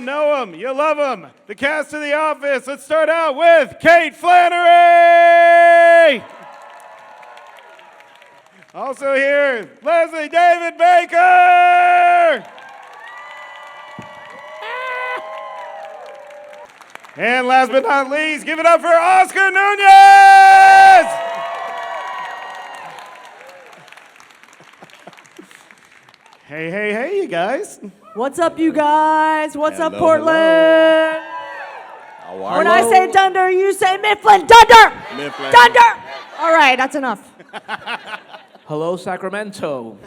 You know them. You love them. The cast of The Office. Let's start out with Kate Flannery. Also here, Leslie David Baker. And last but not least, give it up for Oscar Nunez! Hey, you guys. What's up, you guys? What's up, Hello, Portland? How are When you? I say Dunder, you say Mifflin. Dunder! Mifflin. Dunder! All right, that's enough. Hello, Sacramento.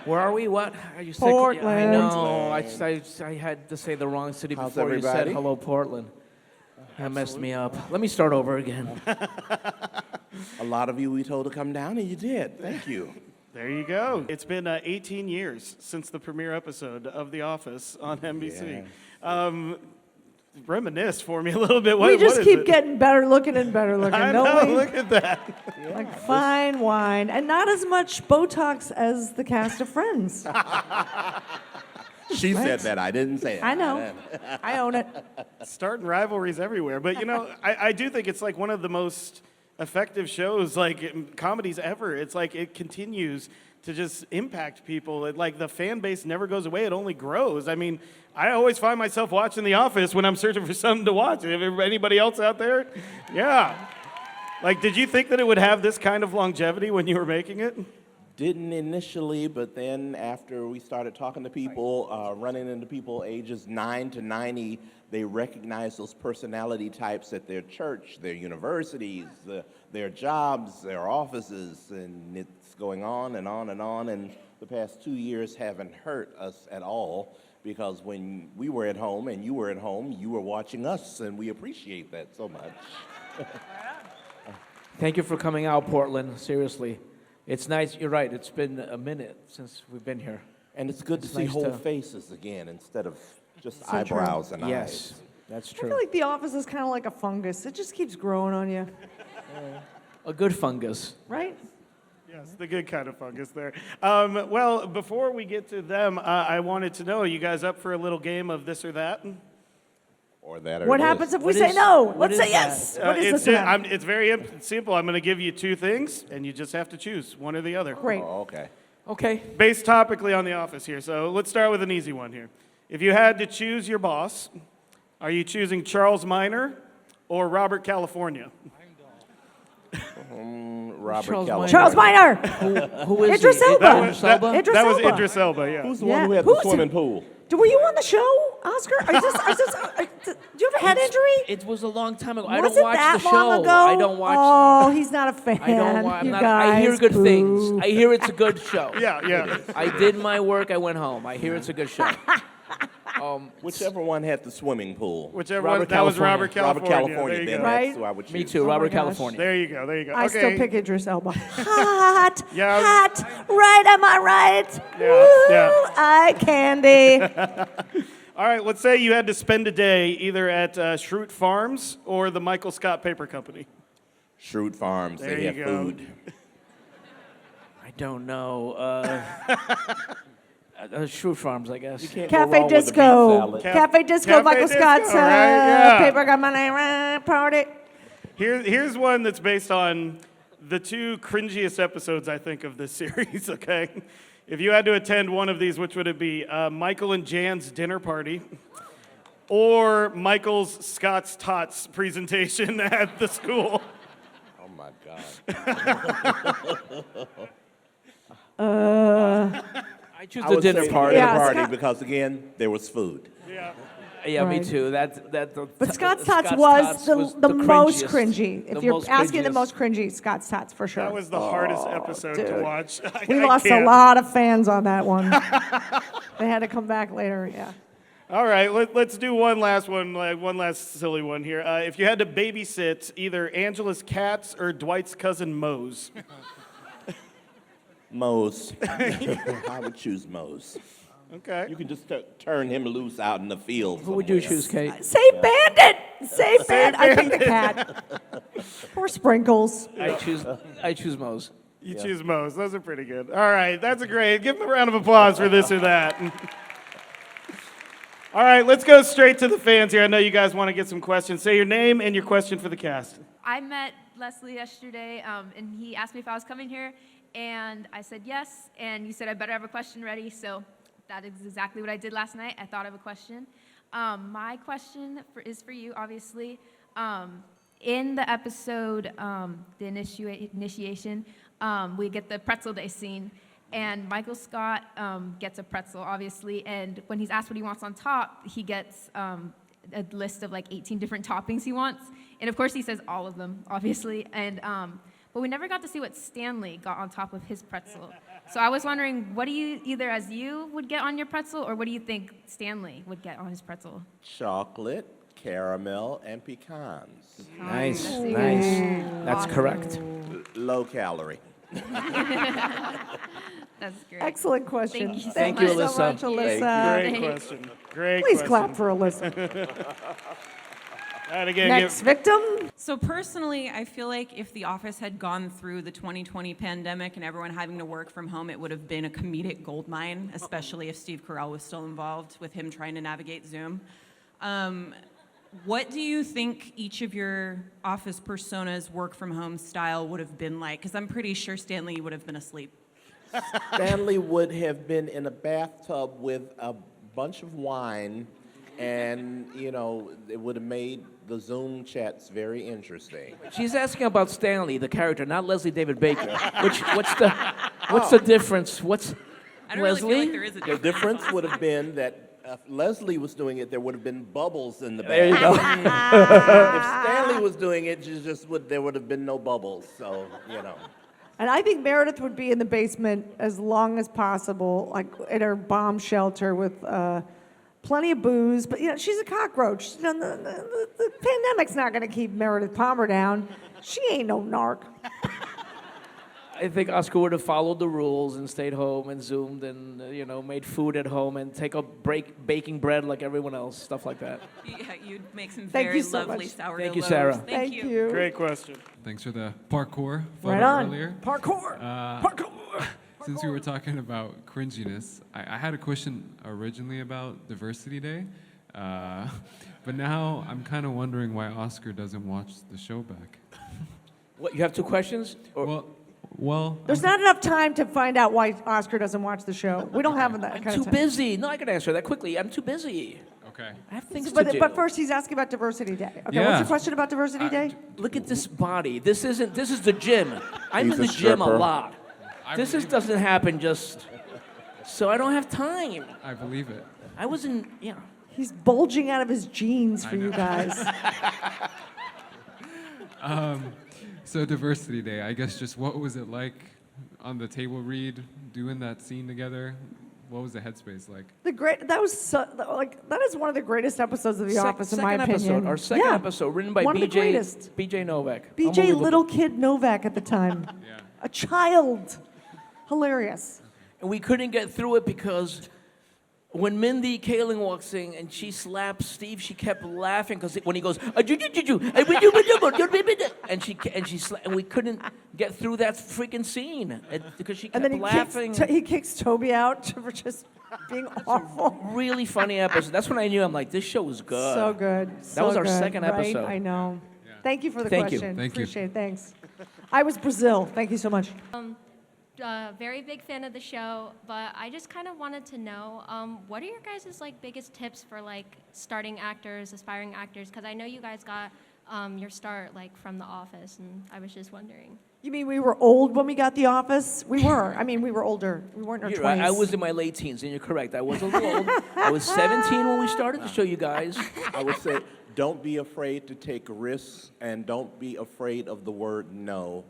Where are we? What? Are you sick? Portland. I know. I had to say the wrong city How's before you said everybody? hello, Portland. That messed me up. Let me start over again. A lot of you we told to come down, and you did. Thank you. There you go. It's been 18 years since the premiere episode of The Office on NBC. Reminisce for me a little bit. We just what is keep it? getting better looking and better looking, I don't know, we? look at that. Like fine wine. And not as much Botox as the cast of Friends. She said that. I didn't say it. I know. I own it. Starting rivalries everywhere. But, you know, I do think it's like one of the most effective shows, like comedies ever. It's like it continues to just impact people. Like the fan base never goes away. It only grows. I mean, I always find myself watching The Office when I'm searching for something to watch. Anybody else out there? Yeah. Like, did you think that it would have this kind of longevity when you were making it? Didn't initially, but then after we started talking to people, running into people ages 9 to 90, they recognize those personality types at their church, their universities, their jobs, their offices, and it's going on and on and on. And the past 2 years haven't hurt us at all because when we were at home and you were at home, you were watching us, and we appreciate that so much. Thank you for coming out, Portland. Seriously. It's nice. You're right. It's been a minute since we've been here. And it's good to see nice whole to- faces again instead of just So true. eyebrows and Yes, eyes. that's I true. feel like The Office is kind of like a fungus. It just keeps growing on you, A good fungus. right? Yes, the good kind of fungus there. Well, before we get to them, I wanted to know, are you guys up for a little game of this or that? Or that or What this. happens if we What say is- no? what Let's is say that? yes. What is it's, this about? it's very simple. I'm going to give you two things, and you just have to choose one or the other. Great. Oh, okay. Okay. Based topically on The Office here. So let's start with an easy one here. If you had to choose your boss, are you choosing Charles Minor or Robert California? Robert Charles California. Charles Minor. Who is Idris he? Elba. Idris Elba? Idris That was Elba. Idris Elba, yeah. Who's the Yeah. one who had Who's the swimming pool? Were you on the show, Oscar? Do you have a head injury? It was a long time ago. I Was don't it watch that the show. long ago? I don't watch. Oh, he's not a fan. I don't watch. You I guys, hear good boo. things. I hear it's a good show. Yeah. I did my work. I went home. I hear it's a good show. Whichever one had the swimming pool. Whichever Robert one, that was California. Robert California. Robert California, There you then go. Right? that's who I would choose. Me too. Oh my Robert gosh. California. There you go. Okay. I still pick Idris Elba. Hot, Yeah. hot, right? Am I right? Yeah, Woo, yeah. eye candy. All right, let's say you had to spend a day either at Schrute Farms or the Michael Scott Paper Company. Schrute Farms, There they you have go. food. I don't know. Schrute Farms, I guess. Can't go Cafe wrong with a beet Disco. salad. Cafe Disco, Cafe Michael Disco, Scott's right, yeah. paper got money party. Here's one that's based on the two cringiest episodes, I think, of this series, okay? If you had to attend one of these, which would it be? Michael and Jan's dinner party or Michael's Scott's Tots presentation at the school? Oh my God. I choose I the would dinner say party. Dinner Yeah, party Scott- because again, there was food. Yeah. Yeah, me Right. too. But Scott's Tots was the most cringiest. cringy. If The you're most asking the cringiest. most cringy, Scott's Tots for sure. That was the hardest episode to dude. watch. We I lost a can't. lot of fans on that one. They had to come back later, yeah. All right, let's do one last one, one last silly one here. If you had to babysit either Angela's cats or Dwight's cousin Mose. Mose. I would choose Mose. Okay. You can just turn him loose out in the field. Who would you somewhere. choose, Kate? Say Bandit! Say Bandit! I pick the cat. Poor Sprinkles. I choose Mose. You choose Mose. Those are pretty good. All right, that's a great. Give him a round of applause for this or that. All right, let's go straight to the fans here. I know you guys want to get some questions. Say your name and your question for the cast. I met Leslie yesterday, and he asked me if I was coming here, and I said yes, and you said I better have a question ready, so that is exactly what I did last night. I thought of a question. My question is for you, obviously. In the episode, the initiation, we get the pretzel day scene, and Michael Scott gets a pretzel, obviously, and when he's asked what he wants on top, he gets a list of like 18 different toppings he wants, and of course he says all of them, obviously, and but we never got to see what Stanley got on top of his pretzel. So I was wondering, what do you, either as you would get on your pretzel, or what do you think Stanley would get on his pretzel? Chocolate, caramel, and pecans. Nice, That's nice. That's correct. Low calorie. That's great. Excellent question. Thank you so Thank you, so Alyssa. much, Alyssa. Great question. Great Please question. clap for Alyssa. And again, Next victim. So personally, I feel like if The Office had gone through the 2020 pandemic and everyone having to work from home, it would have been a comedic goldmine, especially if Steve Carell was still involved with him trying to navigate Zoom. What do you think each of your Office personas' work from home style would have been like? Because I'm pretty sure Stanley would have been asleep. Stanley would have been in a bathtub with a bunch of wine, and, you know, it would have made the Zoom chats very interesting. She's asking about Stanley, the character, not Leslie David Baker. What's the difference? What's I don't really feel like Leslie? there is a The difference. difference would have been that if Leslie was doing it, there would have been bubbles in the There you bath. go. If Stanley was doing it, there would have been no bubbles. So, you know. And I think Meredith would be in the basement as long as possible, like in her bomb shelter with plenty of booze. But, you know, she's a cockroach. You know, the pandemic's not going to keep Meredith Palmer down. She ain't no narc. I think Oscar would have followed the rules and stayed home and Zoomed and, made food at home and take a break baking bread like everyone else, stuff like that. Yeah, you'd make some Thank very you so lovely much. sourdough Thank you, loaves. Sarah. Thank you. Great question. Thanks for the parkour photo Right on. earlier. Parkour. Parkour. Since we were talking about cringiness, I had a question originally about Diversity Day, but now I'm kind of wondering why Oscar doesn't watch the show back. What, you have two questions? Or, Well, There's not enough time to find out why Oscar doesn't watch the show. We don't have that I'm kind too of time. busy. No, I can answer that quickly. I'm too busy. okay. I have things to But, do. but first, he's asking about Diversity Day. Okay, Yeah. what's your question about Diversity Day? Look at this body. This is the gym. I'm He's in a the gym a stripper. lot. I This believe it. doesn't happen just so I don't have time. I believe it. I was in, yeah. He's bulging out of his jeans for I you know. guys. So Diversity Day, I guess just what was it like on the table read, doing that scene together? What was the headspace like? That is one of the greatest episodes of The Office, in my second opinion. episode, our second Yeah. episode, written by One of the BJ greatest. BJ Novak. BJ Unbelievable. Little Kid Novak at the time. Yeah. A child. Hilarious. And we couldn't get through it because when Mindy Kaling walks in and she slaps Steve, she kept laughing because when he goes, and we couldn't get through that freaking scene because she And kept then laughing. he kicks Toby out for just being awful. Really funny episode. That's when I knew I'm like, this show is good. So good. That was our good, second right? episode. I know. Yeah. Thank you for the Thank you. question. Thank you. Appreciate it. Thanks. I was Brazil. Thank you so much. Very big fan of the show, but I just kind of wanted to know, what are your guys' biggest tips for starting actors, aspiring actors? Because I know you guys got your start from The Office, and I was just wondering. You mean we were old when we got The Office? We were. I mean, we were older. We weren't in our You're 20s. right. I was in my late teens, and you're correct. I was a little old. I was 17 when we started the show, you guys. I would say, don't be afraid to take risks, and don't be afraid of the word no.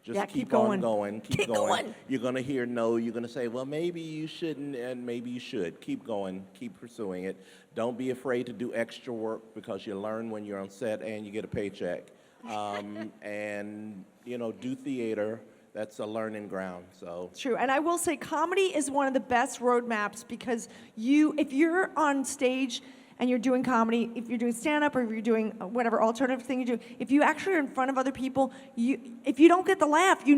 Just Yeah, keep keep on going. going. Keep going. You're going to hear no. You're going to say, well, maybe you shouldn't, and maybe you should. Keep going. Keep pursuing it. Don't be afraid to do extra work because you learn when you're on set and you get a paycheck. And, do theater. That's a learning ground. So True. And I will say comedy is one of the best roadmaps because if you're on stage and you're doing comedy, if you're doing stand-up or if you're doing whatever alternative thing you do, if you actually are in front of other people, if you don't get the laugh, you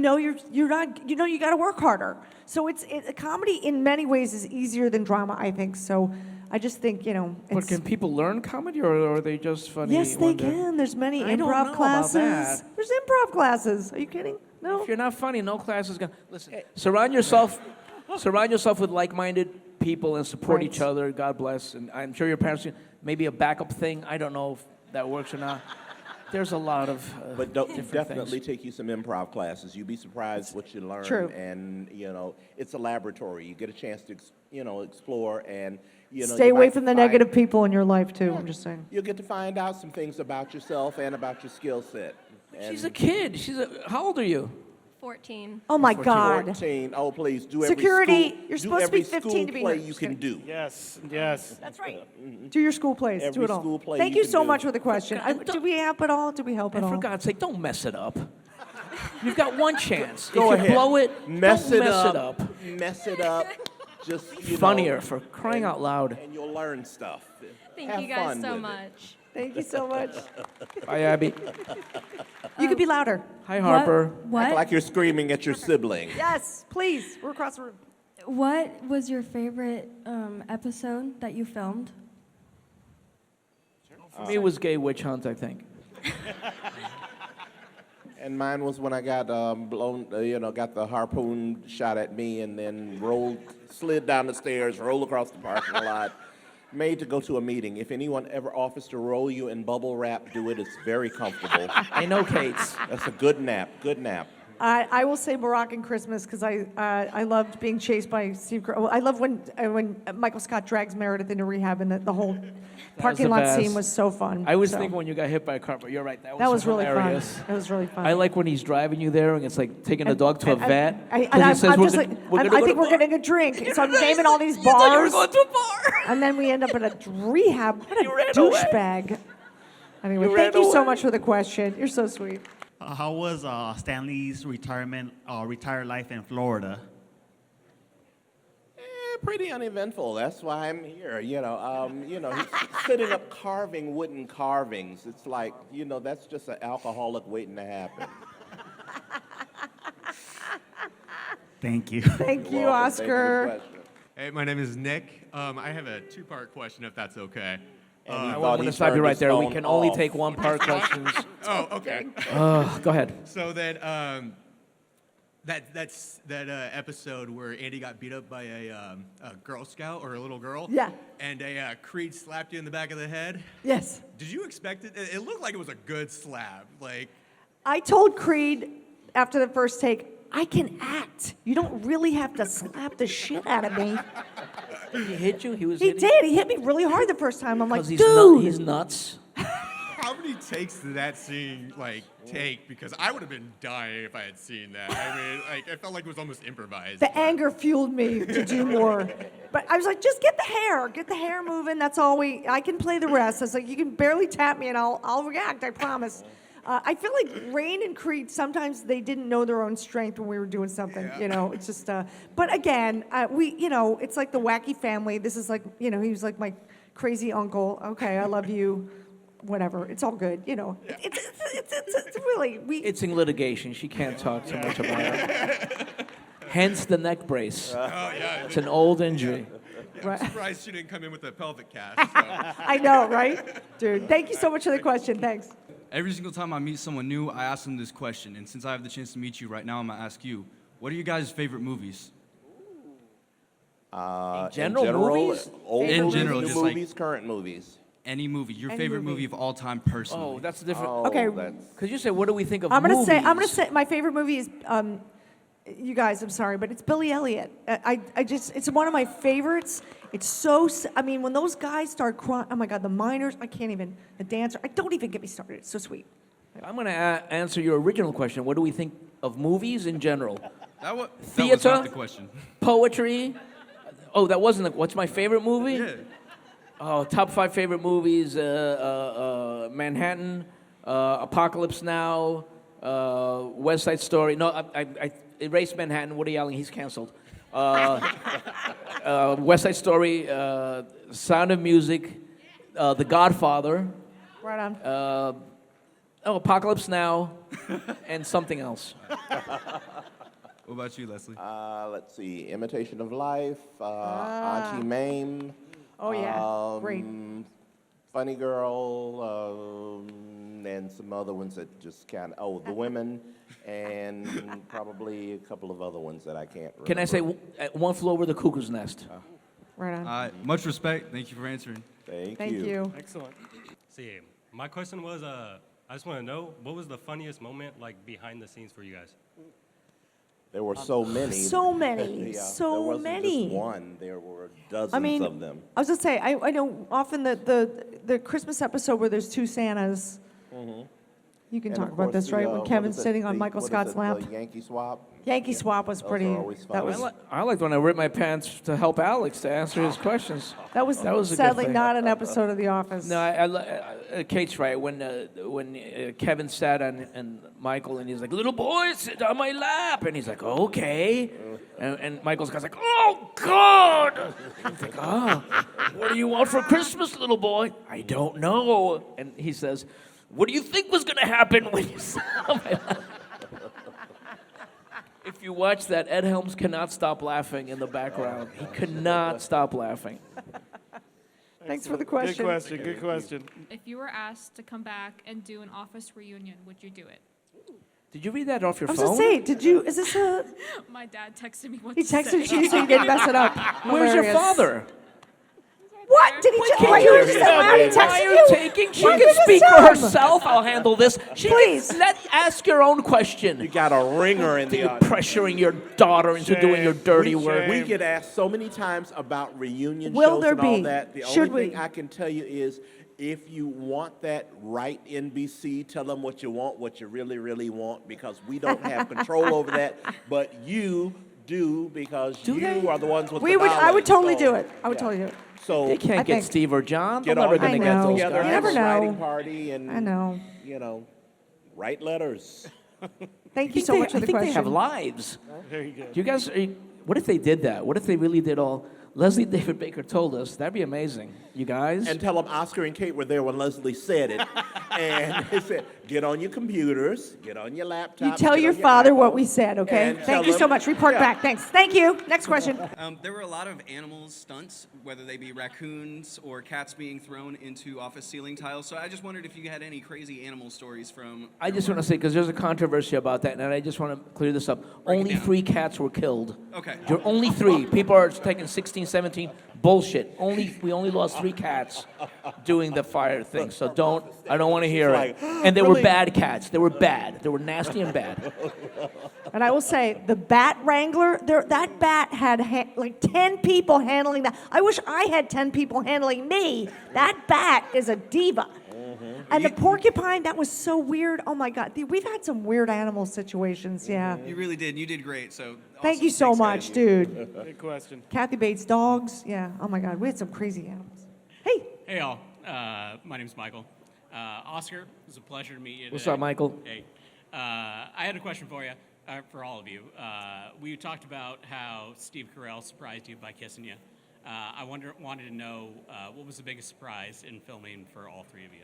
got to work harder. So comedy in many ways is easier than drama, I think. So I just think, But it's, can people learn comedy, or are they just funny? yes, they when they're- can. There's many I don't know improv about classes. that. There's improv classes. Are you kidding? No. If you're not funny, no class is gonna listen. Surround yourself with like-minded people and support Right. each other. God bless. And I'm sure your parents maybe a backup thing. I don't know if that works or not. There's a lot of But different definitely things. take you some improv classes. You'd be surprised what you learn. True. And, it's a laboratory. You get a chance to, explore and, Stay you away might from the find- negative people in your life, too. I'm just saying. You'll get to find out some things about yourself and about your skill set. She's a kid. How old are you? 14. Oh, my 14. God. 14. Oh, please do Security, every school, you're supposed to be do every 15 to be school play here. you Just can kidding. do. Yes, yes. That's right. Do your school plays. Do Every it all. school play Thank you you can so do. much for the question. Did we help at all? Did we help at And for all? God's sake, don't mess it up. You've got one chance. Go if ahead. you blow it, Mess don't it mess up. it up. Mess it up. Just Funnier, for crying out loud. And you'll learn stuff. Thank Have you guys fun so with it. much. Thank you so much. Bye, Abby. You could be louder. Hi, Harper. Act What? like you're screaming at your sibling. Yes, please. We're across the room. What was your favorite episode that you filmed? For me, it was Gay Witch Hunt, I think. And mine was when I got blown, got the harpoon shot at me and then slid down the stairs, rolled across the parking lot, made to go to a meeting. If anyone ever offers to roll you in bubble wrap, do it. It's very comfortable. I know Kate's. That's a good nap. Good nap. I will say Moroccan Christmas because I loved being chased by Steve Carell. I love when Michael Scott drags Meredith into rehab and the whole parking the lot best. scene was so fun. I was So, thinking when you got hit by a car, but you're right. that was really hilarious. fun. That was really fun. I like when he's driving you there and it's like taking a dog to a vet. And 'cause he I'm says, just "We're like, gonna- we're I gonna go think to we're bar." getting a drink. So I'm naming all these You thought you were bars. going to a bar. And then we end up at a rehab. What a You ran away. douchebag. Anyway, You thank ran you so away. much for the question. You're so sweet. How was Stanley's retired life in Florida? Pretty uneventful. That's why I'm here. He's sitting up carving wooden carvings. It's like, that's just an alcoholic waiting to happen. Thank you. Thank you, Welcome. Thank you for the Oscar. question. Hey, my name is Nick. I have a two-part question, if that's okay. And he I thought want he to stop you turned right his there. We phone can only off. take one-part questions. Oh, okay. Go ahead. So then, that episode where Andy got beat up by a Girl Scout or a little girl. Yeah. And a Creed slapped you in the back of the head. Yes. Did you expect it? It looked like it was a good slap. Like, I told Creed after the first take, I can act. You don't really have to slap the shit out of me. He hit you? He was He hitting did. He hit me really hard the first time. I'm like, Because dude. he's nuts. how many takes did that scene take? Because I would have been dying if I had seen that. I mean, I felt like it was almost improvised. The anger fueled me to do more. But I was like, just get the hair moving. That's all I can play the rest. I was like, you can barely tap me and I'll react, I promise. I feel like Rain and Creed, sometimes they didn't know their own strength when we were doing something, it's just, but again, it's like the wacky family. This is like, he was like my crazy uncle. Okay, I love you, whatever. It's all good, It's really, It's in litigation. She can't talk too much about it. Hence the neck brace. Oh, yeah. It's an old injury. I'm surprised she didn't come in with a pelvic cast. So. I know, right? Dude, thank you so much for the question. Thanks. Every single time I meet someone new, I ask them this question. And since I have the chance to meet you right now, I'm going to ask you, what are your guys' favorite movies? In general, movies? Old In movies, general, new just like- movies, current movies. Any movie. Your Any favorite movie. movie of all time personally. Oh, that's a different. Okay. Because you say, what do we think of I'm gonna movies? say my favorite movie is you guys, I'm sorry, but it's Billy Elliot. It's one of my favorites. It's so, when those guys start crying, oh my God, the miners, the dancer, don't even get me started. It's so sweet. I'm going to answer your original question. What do we think of movies in general? That was Theater? not the question. Poetry? Oh, that wasn't what's my favorite movie? Yeah. Oh, top 5 favorite movies, Manhattan, Apocalypse Now, West Side Story. No, I erased Manhattan. Woody Allen, he's canceled. West Side Story, Sound of Music, The Godfather, Right on. Apocalypse Now, and something else. What about you, Leslie? Let's see, Imitation of Life, Auntie Mame, Oh, yeah. Great. Funny Girl, and some other ones that just kind of, the women, and probably a couple of other ones that I can't remember. Can I say One Flew Over the Cuckoo's Nest? Right on. Much respect. Thank you for answering. Thank you. Excellent. See, my question was, I just want to know, what was the funniest moment, like, behind the scenes for you guys? There were so many. So many. Yeah, So there wasn't many. Just one. There were dozens of them. I was going to say, I know often the Christmas episode where there's two Santas, you can And talk of about course this, the, right? When what Kevin's is it, sitting on the- Michael what is Scott's it, lap. The Yankee swap. Yankee swap was Those pretty, are always that fun. was, I liked when I ripped my pants to help Alex to answer his questions. that was a good sadly thing. not an episode of The Office. No, Kate's right. When Kevin sat on Michael and he's like, "Little boy, sit on my lap," and he's like, "Okay," and Michael's like, "Oh God!" He's like, "Oh, what do you want for Christmas, little boy?" "I don't know." And he says, "What do you think was going to happen when you sat on my lap?" If you watch that, Ed Helms cannot stop laughing in the background. He could not stop laughing. Thanks for the question. Good question. Good question. If you were asked to come back and do an office reunion, would you do it? Did you read that off your I was phone? going to say, is this a, My dad texted me what he to say. texted you so you didn't mess it up. Where's your Hilarious. father? What? Did he Why just, can't why you you just tell said, why me? he texted Why are you? you taking? She Why can did you speak tell for him? herself. I'll handle this. She Please. ask your own question. You got a ringer in the You're audience. pressuring your daughter into doing your dirty work. We get asked so many times about reunion Will shows there and all be? that. The Should only we? thing I can tell you is, if you want that, write NBC, tell them what you want, what you really, really want, because we don't have control over that, but you do, because you are the ones with the dollars. I would totally So, do it. I would yeah. totally do it. So They can't I get think- Steve or John. They're get never all going to I get know. those together, You guys. have never a writing know. party, and I know. Write letters. Thank you so much for I the think question. they have lives. Very good. Do you guys? What if they did that? What if they really did all? Leslie David Baker told us that'd be amazing. You guys. And tell them Oscar and Kate were there when Leslie said it. And he said, get on your computers, get on your laptops. You tell get your on father what iPhones, we said, okay? and tell Thank you so them- much. Report Yeah. back. Thanks. Thank you. Next question. There were a lot of animal stunts, whether they be raccoons or cats being thrown into office ceiling tiles. So I just wondered if you had any crazy animal stories from. I just want to say, because there's a controversy about that, and I just want to clear this up. Break it Only down. 3 cats were killed. Okay. You're only 3. People are taking 16, 17. Bullshit. We only lost 3 cats doing the fire thing. So I don't want to hear it. And they were bad cats. They were bad. They were nasty and bad. And I will say, the bat wrangler, that bat had like 10 people handling that. I wish I had 10 people handling me. That bat is a diva. And the porcupine, that was so weird. Oh my God. We've had some weird animal situations, yeah. You really did. You did great. So. Thank you so Thanks, much, guys. dude. Good question. Kathy Bates' dogs, yeah. Oh my God, we had some crazy animals. Hey. Hey, all. My name's Michael. Oscar, it was a pleasure to meet you What's today. up, Michael? Hey. I had a question for you, for all of you. We talked about how Steve Carell surprised you by kissing you. I wanted to know what was the biggest surprise in filming for all 3 of you?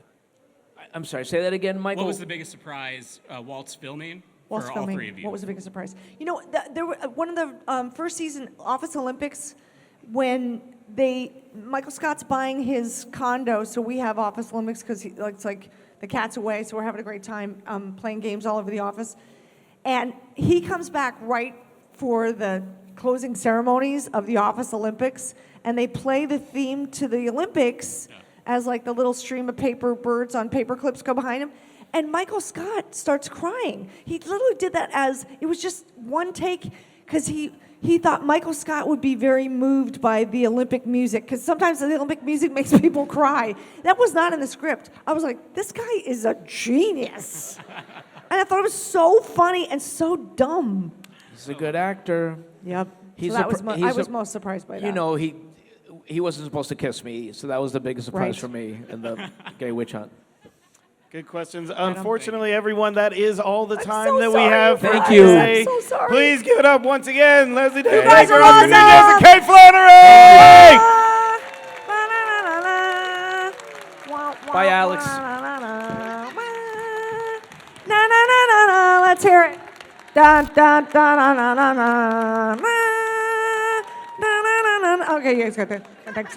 I'm sorry, say that again, Michael. What was the biggest surprise Walt's filming Whilst for filming, all 3 of you? what was the biggest surprise? You know, there were one of the first season Office Olympics when Michael Scott's buying his condo, so we have Office Olympics because it's like the cat's away, so we're having a great time playing games all over the office. And he comes back right for the closing ceremonies of the Office Olympics, and they play the theme to the Olympics as like the little stream of paper birds on paper clips go behind him. And Michael Scott starts crying. He literally did that it was just one take, because he thought Michael Scott would be very moved by the Olympic music, because sometimes the Olympic music makes people cry. That was not in the script. I was like, this guy is a genius. And I thought it was so funny and so dumb. He's a good actor. Yep. He's So that a was pr- I he's was a- most surprised by that. You know, he wasn't supposed to kiss me, so that was the biggest surprise Right. for me in the gay witch hunt. Good questions. Unfortunately, everyone, that is all the time so that we sorry, have for Thank you. today. I'm so sorry. Please give it up once again, Leslie David guys Baker, are Oscar Nunez, and awesome. Kate Flannery! Bye, Alex. Let's hear it. Dun, dun, dun, dun, dun, dun, dun. Okay, you guys got that.